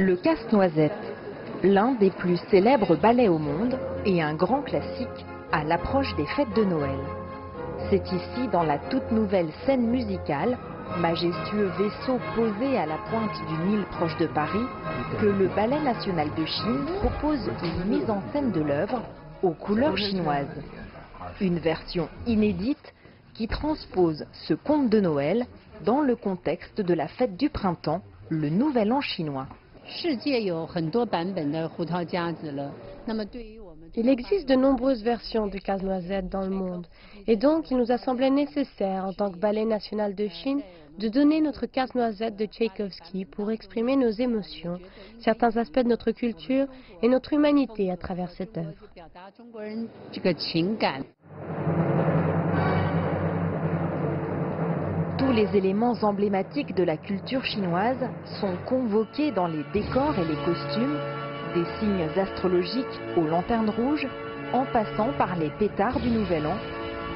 Le Casse-Noisette, l'un des plus célèbres ballets au monde et un grand classique à l'approche des fêtes de Noël. C'est ici, dans la toute nouvelle scène musicale, majestueux vaisseau posé à la pointe d'une île proche de Paris, que le Ballet national de Chine propose une mise en scène de l'œuvre aux couleurs chinoises. Une version inédite qui transpose ce conte de Noël dans le contexte de la fête du printemps, le Nouvel An chinois. Il existe de nombreuses versions du Casse-Noisette dans le monde, et donc il nous a semblé nécessaire, en tant que Ballet national de Chine, de donner notre Casse-Noisette de Tchaïkovski pour exprimer nos émotions, certains aspects de notre culture et notre humanité à travers cette œuvre. Tous les éléments emblématiques de la culture chinoise sont convoqués dans les décors et les costumes, des signes astrologiques aux lanternes rouges, en passant par les pétards du Nouvel An,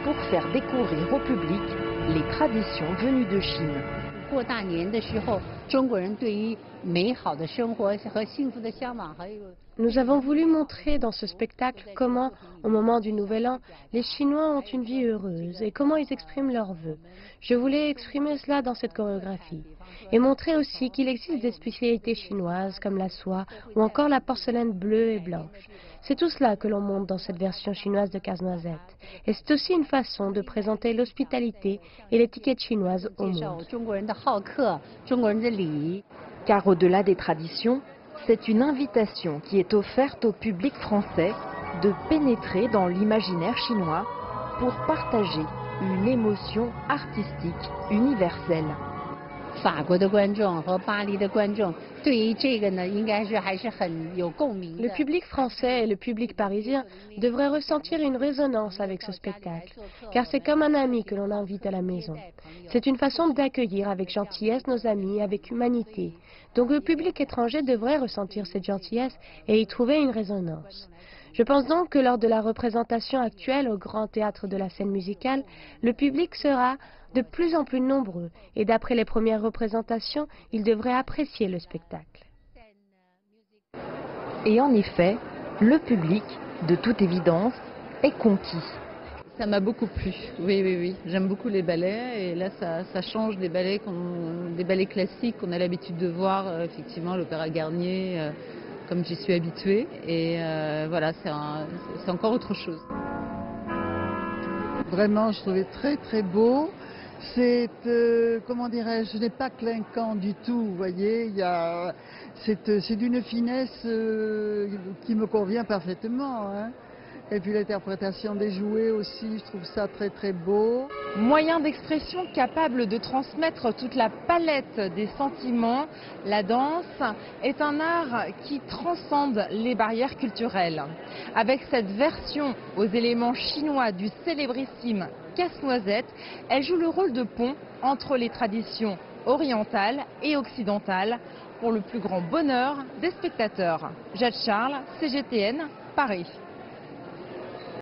pour faire découvrir au public les traditions venues de Chine. Nous avons voulu montrer dans ce spectacle comment, au moment du Nouvel An, les Chinois ont une vie heureuse et comment ils expriment leurs vœux. Je voulais exprimer cela dans cette chorégraphie et montrer aussi qu'il existe des spécialités chinoises comme la soie ou encore la porcelaine bleue et blanche. C'est tout cela que l'on montre dans cette version chinoise de Casse-Noisette. Et c'est aussi une façon de présenter l'hospitalité et l'étiquette chinoise au monde. Car au-delà des traditions, c'est une invitation qui est offerte au public français de pénétrer dans l'imaginaire chinois pour partager une émotion artistique universelle. Le public français et le public parisien devraient ressentir une résonance avec ce spectacle, car c'est comme un ami que l'on invite à la maison. C'est une façon d'accueillir avec gentillesse nos amis, avec humanité. Donc le public étranger devrait ressentir cette gentillesse et y trouver une résonance. Je pense donc que lors de la représentation actuelle au Grand Théâtre de la Scène musicale, le public sera de plus en plus nombreux et d'après les premières représentations, il devrait apprécier le spectacle. Et en effet, le public, de toute évidence, est conquis. Ça m'a beaucoup plu, oui. J'aime beaucoup les ballets et là ça change des ballets classiques qu'on a l'habitude de voir, effectivement l'opéra Garnier, comme j'y suis habituée. Et voilà, c'est encore autre chose. Vraiment, je trouvais très très beau. C'est, comment dirais-je, ce n'est pas clinquant du tout, vous voyez. C'est d'une finesse qui me convient parfaitement, hein. Et puis l'interprétation des jouets aussi, je trouve ça très très beau. Moyen d'expression capable de transmettre toute la palette des sentiments, la danse est un art qui transcende les barrières culturelles. Avec cette version aux éléments chinois du célébrissime Casse-Noisette, elle joue le rôle de pont entre les traditions orientales et occidentales pour le plus grand bonheur des spectateurs. Jade Charles, CGTN, Paris.